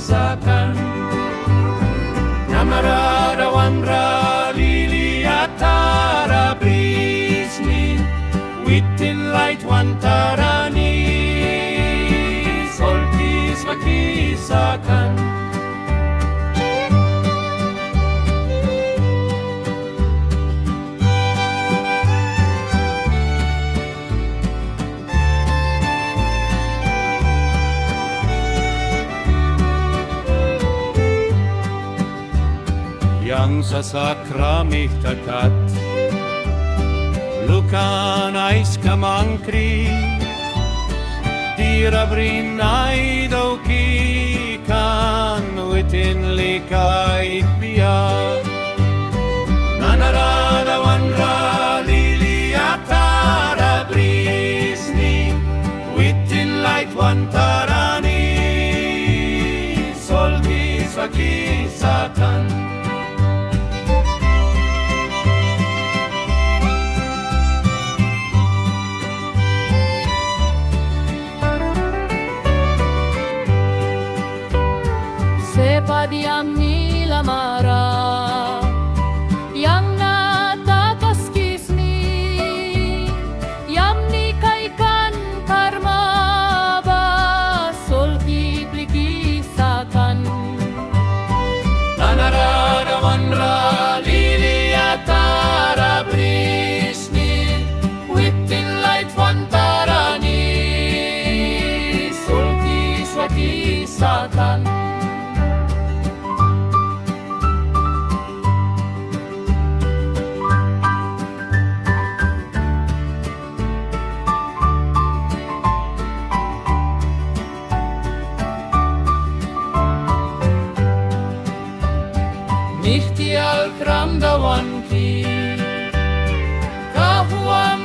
kisahkan Namaradawan raliliatara brisni Witin light wantarani Solkis makisahkan Yang sasakramih takat Lukan ais kamangkri Dirabrin ay dauki kan Witin likay biya Nanaradawan raliliatara brisni Witin light wantarani Solkis wakisatan Sepadiam ni lamara yang natakas kisni yam ni kaikan karma basolki plikisakan Nanaradawan raliliatara brisni Witin light wantarani Solkis wakisatan Nichtial kram dawan ki Kahuam